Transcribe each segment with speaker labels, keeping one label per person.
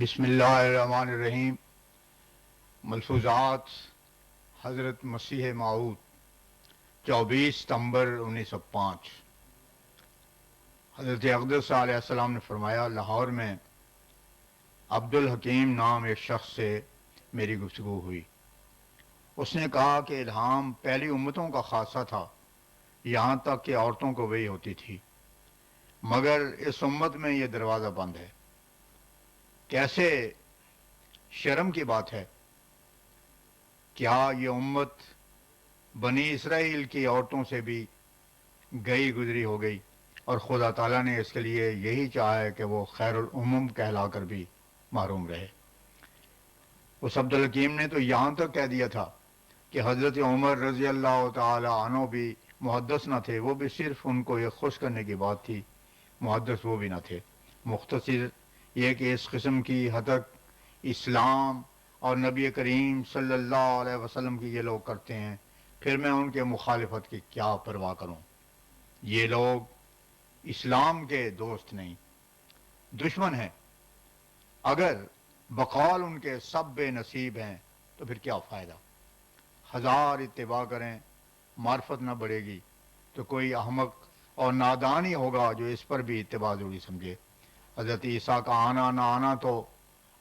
Speaker 1: بسم اللہ الرحمن الرحیم۔ ملفوظات حضرت مسیح موعود 24 ستمبر 1905۔ حضرت اقدس علیہ السلام نے فرمایا، لاہور میں عبد الحکیم نام ایک شخص سے میری گفتگو ہوئی۔ اس نے کہا کہ الہام پہلی امتوں کا خاصہ تھا، یہاں تک کہ عورتوں کو وحی ہوتی تھی، مگر اس امت میں یہ دروازہ بند ہے۔ کیسے شرم کی بات ہے! کیا یہ امت بنی اسرائیل کی عورتوں سے بھی گئی گزری ہو گئی، اور خدا تعالیٰ نے اس کے لیے یہی چاہا ہے کہ وہ خیر الامم کہلا کر بھی محروم رہے۔ اس عبد الحکیم نے تو یہاں تک کہہ دیا تھا کہ حضرت عمر رضی اللہ تعالی عنہ بھی محدث نہ تھے، وہ بھی صرف ان کو یہ خوش کرنے کی بات تھی، محدث وہ بھی نہ تھے۔ مختصر یہ کہ اس قسم کی حدق اسلام اور نبی کریم صلی اللہ علیہ وسلم کی یہ لوگ کرتے ہیں، پھر میں ان کے مخالفت کی کیا پرواہ کروں۔ یہ لوگ اسلام کے دوست نہیں، دشمن ہیں۔ اگر بقول ان کے سب بے نصیب ہیں تو پھر کیا فائدہ؟ ہزار اتباع کریں، معرفت نہ بڑھے گی تو کوئی احمق اور نادان ہی ہوگا جو اس پر بھی اتباع ضروری سمجھے۔ حضرت عیسیٰ کا آنا نہ آنا تو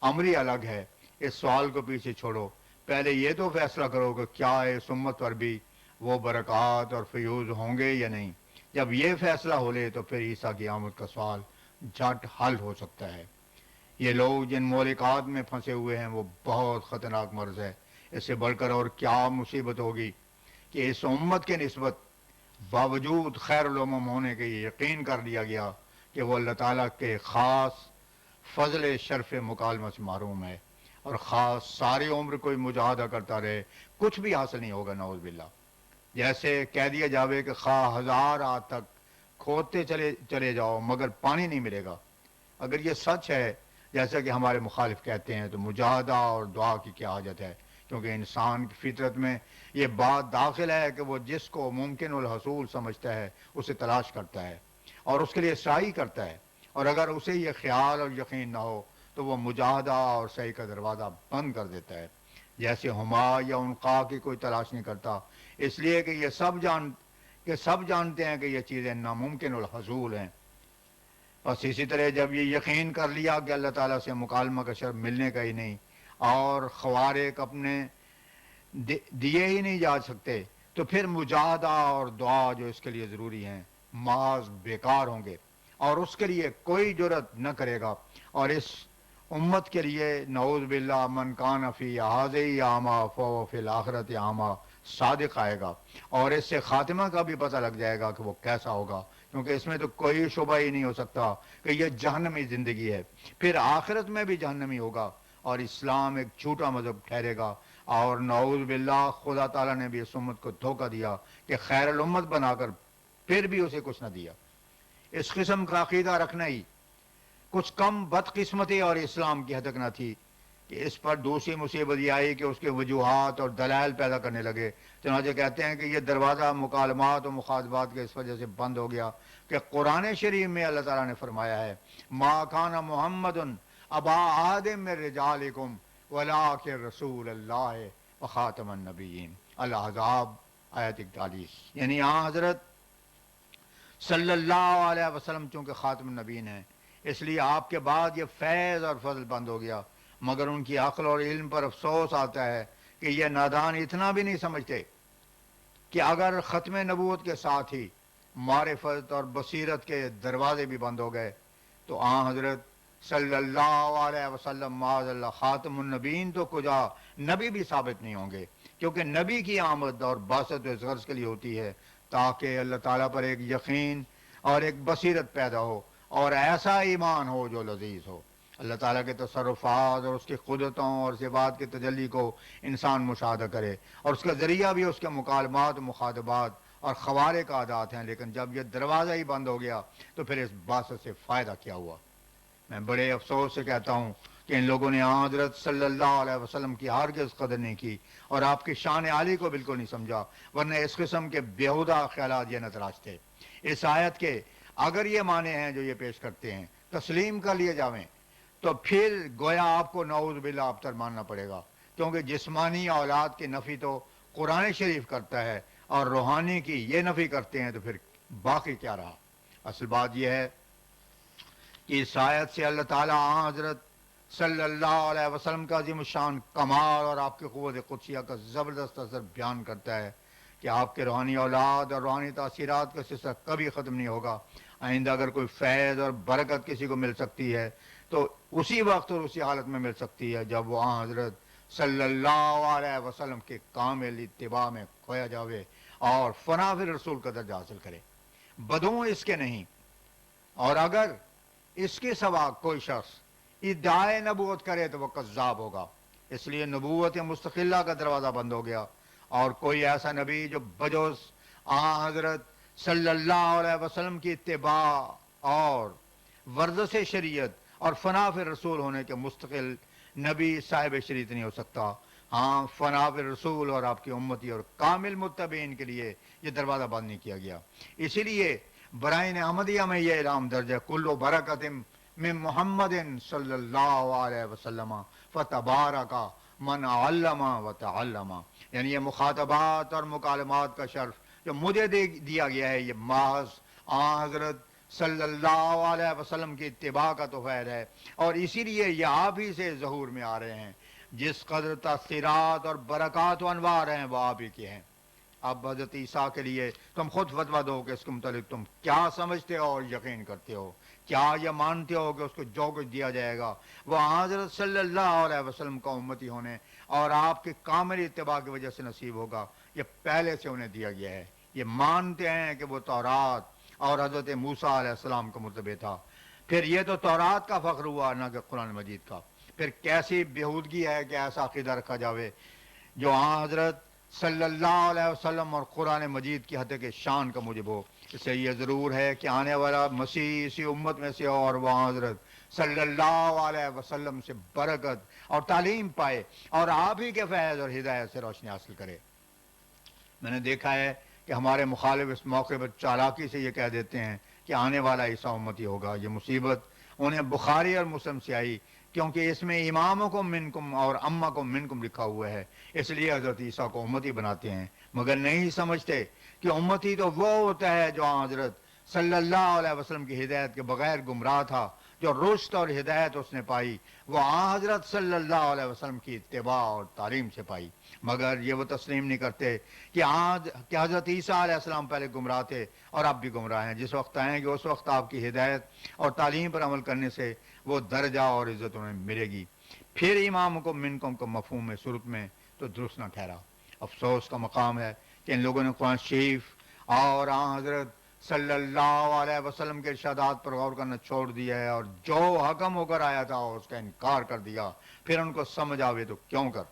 Speaker 1: امر ہی الگ ہے، اس سوال کو پیچھے چھوڑو، پہلے یہ تو فیصلہ کرو کہ کیا اس امت پر بھی وہ برکات اور فیوز ہوں گے یا نہیں۔ جب یہ فیصلہ ہو لے تو پھر عیسیٰ کی آمد کا سوال جھٹ حل ہو سکتا ہے۔ یہ لوگ جن مولکات میں پھنسے ہوئے ہیں وہ بہت خطرناک مرض ہے۔ اس سے بڑھ کر اور کیا مصیبت ہوگی کہ اس امت کے نسبت باوجود خیر الامم ہونے کے یہ یقین کر لیا گیا کہ وہ اللہ تعالیٰ کے خاص فضل شرف مکالمہ سے محروم ہے، اور خاص ساری عمر کوئی مجاہدہ کرتا رہے، کچھ بھی حاصل نہیں ہوگا، نعوذ باللہ۔ جیسے کہہ دیا جاوے کہ خواہ ہزار آج تک کھودتے چلے جاؤ مگر پانی نہیں ملے گا۔ اگر یہ سچ ہے جیسا کہ ہمارے مخالف کہتے ہیں تو مجاہدہ اور دعا کی کیا حاجت ہے، کیونکہ انسان کی فطرت میں یہ بات داخل ہے کہ وہ جس کو ممکن الحصول سمجھتا ہے اسے تلاش کرتا ہے اور اس کے لیے سعی کرتا ہے، اور اگر اسے یہ خیال اور یقین نہ ہو تو وہ مجاہدہ اور سعی کا دروازہ بند کر دیتا ہے۔ جیسے ہما یا عنقا کی کوئی تلاش نہیں کرتا، اس لیے کہ سب جانتے ہیں کہ یہ چیزیں ناممکن الحصول ہیں۔ بس اسی طرح جب یہ یقین کر لیا کہ اللہ تعالیٰ سے مکالمہ کا شرف ملنے کا ہی نہیں اور خوارق اپنے دیے ہی نہیں جا سکتے، تو پھر مجاہدہ اور دعا جو اس کے لیے ضروری ہیں محض بیکار ہوں گے، اور اس کے لیے کوئی جرت نہ کرے گا۔ اور اس امت کے لیے نعوذ باللہ من کان فی ہذہ اعمی فہو فی الآخرۃ اعمی صادق آئے گا، اور اس سے خاتمہ کا بھی پتہ لگ جائے گا کہ وہ کیسا ہوگا، کیونکہ اس میں تو کوئی شبہ ہی نہیں ہو سکتا کہ یہ جہنمی زندگی ہے، پھر آخرت میں بھی جہنمی ہوگا، اور اسلام ایک جھوٹا مذہب ٹھہرے گا۔ اور نعوذ باللہ خدا تعالیٰ نے بھی اس امت کو دھوکہ دیا کہ خیر الامت بنا کر پھر بھی اسے کچھ نہ دیا۔ اس قسم کا عقیدہ رکھنا ہی کچھ کم بدقسمتی اور اسلام کی حدق نہ تھی کہ اس پر دوسری مصیبت یہ آئی کہ اس کے وجوہات اور دلائل پیدا کرنے لگے۔ چنانچہ کہتے ہیں کہ یہ دروازہ مکالمات اور مخاطبات کے اس وجہ سے بند ہو گیا کہ قرآن شریف میں اللہ تعالیٰ نے فرمایا ہے، ما کان محمد ابا احد من رجالکم ولکن رسول اللہ وخاتم النبیین، الاحزاب آیت 41۔ یعنی یہاں حضرت صلی اللہ علیہ وسلم چونکہ خاتم النبیین ہیں، اس لیے آپ کے بعد یہ فیض اور فضل بند ہو گیا، مگر ان کی عقل اور علم پر افسوس آتا ہے کہ یہ نادان اتنا بھی نہیں سمجھتے کہ اگر ختم نبوت کے ساتھ ہی معرفت اور بصیرت کے دروازے بھی بند ہو گئے تو حضرت صلی اللہ علیہ وسلم معاذ اللہ خاتم النبیین تو کجا نبی بھی ثابت نہیں ہوں گے، کیونکہ نبی کی آمد اور بعثت اس غرض کے لیے ہوتی ہے تاکہ اللہ تعالیٰ پر ایک یقین اور ایک بصیرت پیدا ہو اور ایسا ایمان ہو جو لذیذ ہو۔ اللہ تعالیٰ کے تصرفات اور اس کی قدرتوں اور صفات کے تجلی کو انسان مشاہدہ کرے، اور اس کا ذریعہ بھی اس کے مکالمات و مخاطبات اور خوارق عادات ہیں، لیکن جب یہ دروازہ ہی بند ہو گیا تو پھر اس بعثت سے فائدہ کیا ہوا؟ میں بڑے افسوس سے کہتا ہوں کہ ان لوگوں نے حضرت صلی اللہ علیہ وسلم کی ہرگز قدر نہیں کی اور آپ کی شان عالی کو بالکل نہیں سمجھا، ورنہ اس قسم کے بیہودہ خیالات یہ نہ تراشتے۔ اس آیت کے اگر یہ معنی ہیں جو یہ پیش کرتے ہیں تسلیم کر لیے جاویں تو پھر گویا آپ کو نعوذ باللہ ابتر ماننا پڑے گا، کیونکہ جسمانی اولاد کی نفی تو قرآن شریف کرتا ہے اور روحانی کی یہ نفی کرتے ہیں، تو پھر باقی کیا رہا؟ اصل بات یہ ہے کہ اس آیت سے اللہ تعالیٰ حضرت صلی اللہ علیہ وسلم کا عظیم الشان کمال اور آپ کی قوت قدسیہ کا زبردست اثر بیان کرتا ہے کہ آپ کے روحانی اولاد اور روحانی تاثیرات کا سلسلہ کبھی ختم نہیں ہوگا۔ آئندہ اگر کوئی فیض اور برکت کسی کو مل سکتی ہے تو اسی وقت اور اسی حالت میں مل سکتی ہے جب وہ حضرت صلی اللہ علیہ وسلم کے کامل اتباع میں کھویا جاوے اور فنا فی رسول کا درجہ حاصل کرے، بدوں اس کے نہیں۔ اور اگر اس کے سوا کوئی شخص ادعائے نبوت کرے تو وہ کذاب ہوگا، اس لیے نبوت مستقلہ کا دروازہ بند ہو گیا، اور کوئی ایسا نبی جو بجوز حضرت صلی اللہ علیہ وسلم کی اتباع اور ورزش شریعت اور فنا فی رسول ہونے کے مستقل نبی صاحب شریعت نہیں ہو سکتا۔ ہاں، فنا فی رسول اور آپ کی امتی اور کامل متبعین کے لیے یہ دروازہ بند نہیں کیا گیا۔ اسی لیے برائن احمدیہ میں یہ اعلان درج ہے، کل برکت من محمد صلی اللہ علیہ وسلم فتبارک من علم و تعلم، یعنی یہ مخاطبات اور مکالمات کا شرف جو مجھے دیا گیا ہے یہ محض حضرت صلی اللہ علیہ وسلم کی اتباع کا تو فیض ہے، اور اسی لیے یہ آپ ہی سے ظہور میں آ رہے ہیں۔ جس قدر تاثیرات اور برکات و انوار ہیں وہ آپ ہی کے ہیں۔ اب حضرت عیسیٰ کے لیے تم خود فتویٰ دو کہ اس کے متعلق تم کیا سمجھتے ہو اور یقین کرتے ہو، کیا یہ مانتے ہو کہ اس کو جو کچھ دیا جائے گا وہ حضرت صلی اللہ علیہ وسلم کا امتی ہونے اور آپ کے کامل اتباع کی وجہ سے نصیب ہوگا؟ یہ پہلے سے انہیں دیا گیا ہے۔ یہ مانتے ہیں کہ وہ تورات اور حضرت موسیٰ علیہ السلام کا متبع تھا۔ پھر یہ تو تورات کا فخر ہوا نہ کہ قرآن مجید کا۔ پھر کیسی بیہودگی ہے کہ ایسا عقیدہ رکھا جاوے جو حضرت صلی اللہ علیہ وسلم اور قرآن مجید کی حد کے شان کا موجب ہو۔ اس سے یہ ضرور ہے کہ آنے والا مسیح اسی امت میں سے اور وہ حضرت صلی اللہ علیہ وسلم سے برکت اور تعلیم پائے اور آپ ہی کے فیض اور ہدایت سے روشنی حاصل کرے۔ میں نے دیکھا ہے کہ ہمارے مخالف اس موقع پر چالاکی سے یہ کہہ دیتے ہیں کہ آنے والا عیسیٰ امتی ہوگا۔ یہ مصیبت انہیں بخاری اور مسلم سے آئی، کیونکہ اس میں امامکم منکم اور امکم منکم لکھا ہوا ہے، اس لیے حضرت عیسیٰ کو امتی بناتے ہیں، مگر نہیں سمجھتے کہ امتی تو وہ ہوتا ہے جو حضرت صلی اللہ علیہ وسلم کی ہدایت کے بغیر گمراہ تھا، جو رشد اور ہدایت اس نے پائی وہ حضرت صلی اللہ علیہ وسلم کی اتباع اور تعلیم سے پائی۔ مگر یہ وہ تسلیم نہیں کرتے کہ حضرت عیسیٰ علیہ السلام پہلے گمراہ تھے اور اب بھی گمراہ ہیں۔ جس وقت آئیں گے اس وقت آپ کی ہدایت اور تعلیم پر عمل کرنے سے وہ درجہ اور عزت انہیں ملے گی۔ پھر امامکم منکم کو مفہوم میں صورت میں تو درست نہ ٹھہرا۔ افسوس کا مقام ہے کہ ان لوگوں نے قرآن شریف اور حضرت صلی اللہ علیہ وسلم کے ارشادات پر غور کرنا چھوڑ دیا ہے، اور جو حکم ہو کر آیا تھا اس کا انکار کر دیا۔ پھر ان کو سمجھ آوے تو کیوں کر۔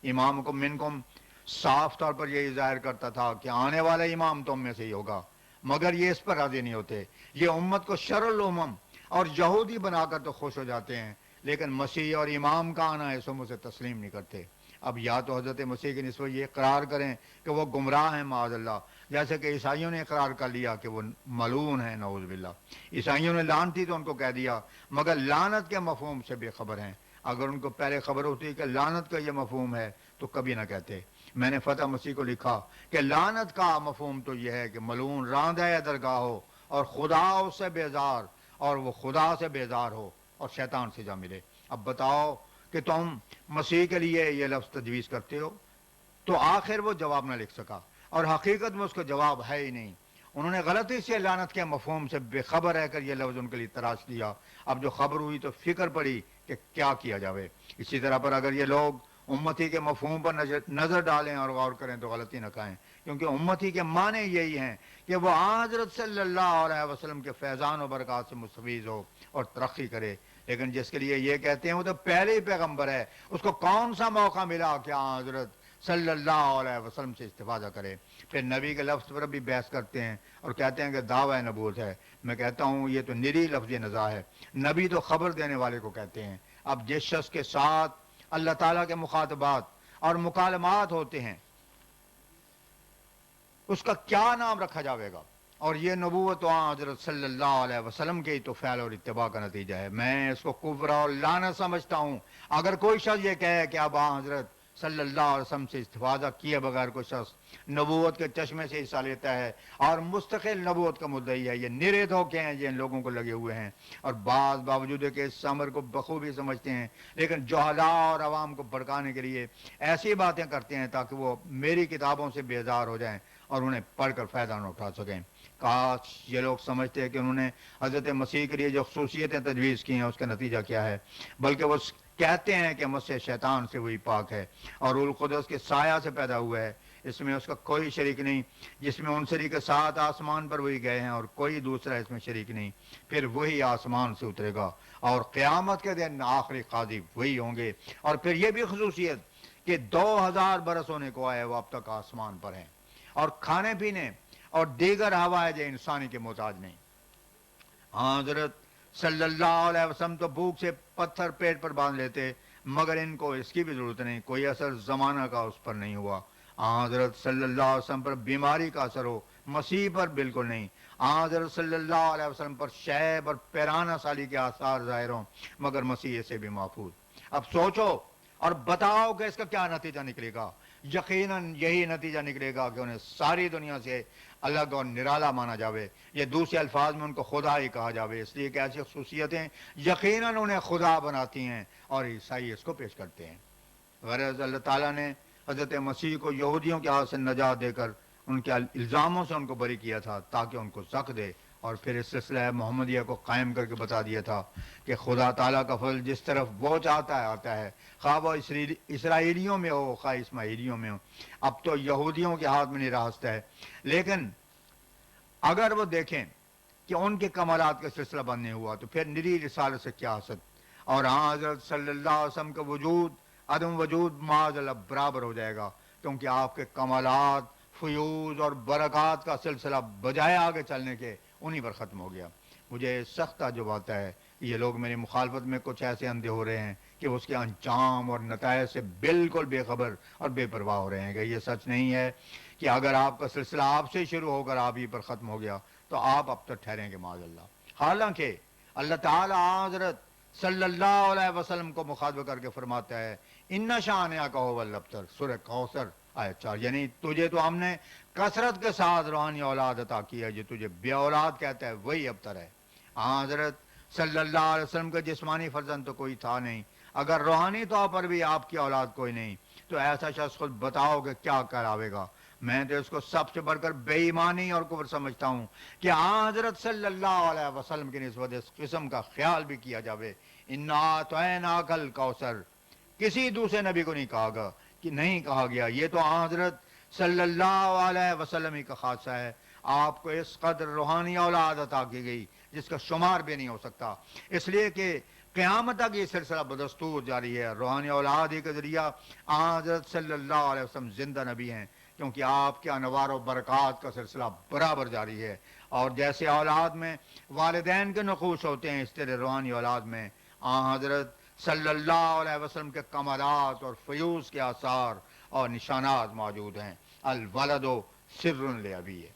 Speaker 1: امامکم منکم صاف طور پر یہی ظاہر کرتا تھا کہ آنے والا امام تم میں سے ہی ہوگا، مگر یہ اس پر راضی نہیں ہوتے۔ یہ امت کو شر الامم اور یہودی بنا کر تو خوش ہو جاتے ہیں، لیکن مسیح اور امام کا آنا اس امت سے تسلیم نہیں کرتے۔ اب یا تو حضرت مسیح کی نسبت یہ اقرار کریں کہ وہ گمراہ ہیں معاذ اللہ، جیسے کہ عیسائیوں نے اقرار کر لیا کہ وہ ملعون ہیں نعوذ باللہ۔ عیسائیوں نے لعنتی تو ان کو کہہ دیا، مگر لعنت کے مفہوم سے بے خبر ہیں۔ اگر ان کو پہلے خبر ہوتی کہ لعنت کا یہ مفہوم ہے تو کبھی نہ کہتے۔ میں نے فتح مسیح کو لکھا کہ لعنت کا مفہوم تو یہ ہے کہ ملعون راندہ ہے درگاہ ہو اور خدا اس سے بیزار اور وہ خدا سے بیزار ہو اور شیطان سے جا ملے۔ اب بتاؤ کہ تم مسیح کے لیے یہ لفظ تجویز کرتے ہو، تو آخر وہ جواب نہ لکھ سکا، اور حقیقت میں اس کا جواب ہے ہی نہیں۔ انہوں نے غلطی سے لعنت کے مفہوم سے بے خبر رہ کر یہ لفظ ان کے لیے تراش دیا۔ اب جو خبر ہوئی تو فکر پڑی کہ کیا کیا جاوے۔ اسی طرح پر اگر یہ لوگ امتی کے مفہوم پر نظر ڈالیں اور غور کریں تو غلطی نہ کہیں، کیونکہ امتی کے معنی یہی ہیں کہ وہ حضرت صلی اللہ علیہ وسلم کے فیضان و برکات سے مستفیض ہو اور ترقی کرے۔ لیکن جس کے لیے یہ کہتے ہیں وہ تو پہلے ہی پیغمبر ہے، اس کو کون سا موقع ملا کہ حضرت صلی اللہ علیہ وسلم سے استفادہ کرے؟ پھر نبی کے لفظ پر بھی بحث کرتے ہیں اور کہتے ہیں کہ دعوی نبوت ہے۔ میں کہتا ہوں یہ تو نری لفظ نزاع ہے، نبی تو خبر دینے والے کو کہتے ہیں۔ اب جس شخص کے ساتھ اللہ تعالیٰ کے مخاطبات اور مکالمات ہوتے ہیں اس کا کیا نام رکھا جاوے گا؟ اور یہ نبوت وہاں حضرت صلی اللہ علیہ وسلم کے ہی تو فعل اور اتباع کا نتیجہ ہے. میں اس کو کفر اور لعنت سمجھتا ہوں. اگر کوئی شخص یہ کہے کہ اب وہاں حضرت صلی اللہ علیہ وسلم سے استفادہ کیے بغیر کوئی شخص نبوت کے چشمے سے حصہ لیتا ہے اور مستقل نبوت کا مدعی ہے، یہ نرے دھوکے ہیں جن لوگوں کو لگے ہوئے ہیں. اور بعض باوجود کہ اس امر کو بخوبی سمجھتے ہیں، لیکن جہلاء اور عوام کو بھڑکانے کے لیے ایسی باتیں کرتے ہیں تاکہ وہ میری کتابوں سے بیزار ہو جائیں اور انہیں پڑھ کر فائدہ نہ اٹھا سکیں. کاش یہ لوگ سمجھتے ہیں کہ انہوں نے حضرت مسیح کے لیے جو خصوصیتیں تجویز کی ہیں اس کا نتیجہ کیا ہے، بلکہ وہ کہتے ہیں کہ مسیح شیطان سے وہی پاک ہے اور روح القدس کے سایہ سے پیدا ہوا ہے، اس میں اس کا کوئی شریک نہیں، جس میں عنصری کے ساتھ آسمان پر وہی گئے ہیں اور کوئی دوسرا اس میں شریک نہیں. پھر وہی آسمان سے اترے گا اور قیامت کے دن آخری قاضی وہی ہوں گے. اور پھر یہ بھی خصوصیت کہ 2000 برس ہونے کو آئے وہ اب تک آسمان پر ہیں اور کھانے پینے اور دیگر ہوائج انسانی کے محتاج نہیں. حضرت صلی اللہ علیہ وسلم تو بھوک سے پتھر پیٹ پر باندھ لیتے، مگر ان کو اس کی بھی ضرورت نہیں، کوئی اثر زمانہ کا اس پر نہیں ہوا. حضرت صلی اللہ علیہ وسلم پر بیماری کا اثر ہو، مسیح پر بالکل نہیں. حضرت صلی اللہ علیہ وسلم پر شیب اور پیرانہ سالی کے آثار ظاہر ہوں، مگر مسیح سے بھی محفوظ. اب سوچو اور بتاؤ کہ اس کا کیا نتیجہ نکلے گا. یقیناً یہی نتیجہ نکلے گا کہ انہیں ساری دنیا سے الگ اور نرالا مانا جاوے، یہ دوسرے الفاظ میں ان کو خدا ہی کہا جاوے، اس لیے کہ ایسی خصوصیتیں یقیناً انہیں خدا بناتی ہیں اور عیسائی اس کو پیش کرتے ہیں. غرض اللہ تعالیٰ نے حضرت مسیح کو یہودیوں کے ہاتھ سے نجات دے کر ان کے الزاموں سے ان کو بری کیا تھا تاکہ ان کو زک دے، اور پھر اس سلسلہ محمدیہ کو قائم کر کے بتا دیا تھا کہ خدا تعالیٰ کا فضل جس طرف وہ چاہتا ہے آتا ہے، خواہ وہ اسرائیلیوں میں ہو خواہ اسماعیلیوں میں ہو. اب تو یہودیوں کے ہاتھ میں نہیں راستہ ہے، لیکن اگر وہ دیکھیں کہ ان کے کمالات کا سلسلہ بند نہیں ہوا تو پھر نری رسالت سے کیا حسد. اور ہاں حضرت صلی اللہ علیہ وسلم کا وجود عدم وجود معاذ اللہ برابر ہو جائے گا، کیونکہ آپ کے کمالات، فیوز اور برکات کا سلسلہ بجائے آگے چلنے کے انہی پر ختم ہو گیا. مجھے سخت تعجب آتا ہے یہ لوگ میری مخالفت میں کچھ ایسے اندھے ہو رہے ہیں کہ اس کے انجام اور نتائج سے بالکل بے خبر اور بے پرواہ ہو رہے ہیں. کہ یہ سچ نہیں ہے کہ اگر آپ کا سلسلہ آپ سے شروع ہو کر آپ ہی پر ختم ہو گیا تو آپ اب تک ٹھہریں گے معاذ اللہ. حالانکہ اللہ تعالیٰ حضرت صلی اللہ علیہ وسلم کو مخاطب کر کے فرماتا ہے ان شانیا کا هو الابتر، سورہ کوثر آیت 4، یعنی تجھے تو ہم نے کثرت کے ساتھ روحانی اولاد عطا کی ہے، جو تجھے بے اولاد کہتا ہے وہی ابتر ہے. حضرت صلی اللہ علیہ وسلم کا جسمانی فرزند تو کوئی تھا نہیں، اگر روحانی طور پر بھی آپ کی اولاد کوئی نہیں تو ایسا شخص خود بتاؤ کہ کیا کراوے گا. میں تو اس کو سب سے بڑھ کر بے ایمانی اور کفر سمجھتا ہوں کہ حضرت صلی اللہ علیہ وسلم کی نسبت اس قسم کا خیال بھی کیا جاوے. انا اعطیناک الکوثر کسی دوسرے نبی کو نہیں کہا گا، کہ نہیں کہا گیا، یہ تو حضرت صلی اللہ علیہ وسلم ہی کا خاصہ ہے. آپ کو اس قدر روحانی اولاد عطا کی گئی جس کا شمار بھی نہیں ہو سکتا، اس لیے کہ قیامت تک یہ سلسلہ بدستور جاری ہے. روحانی اولاد ہی کے ذریعہ حضرت صلی اللہ علیہ وسلم زندہ نبی ہیں، کیونکہ آپ کے انوار و برکات کا سلسلہ برابر جاری ہے. اور جیسے اولاد میں والدین کے نقوش ہوتے ہیں، اس طرح روحانی اولاد میں حضرت صلی اللہ علیہ وسلم کے کمالات اور فیوز کے آثار اور نشانات موجود ہیں. الولد سر لابیہ.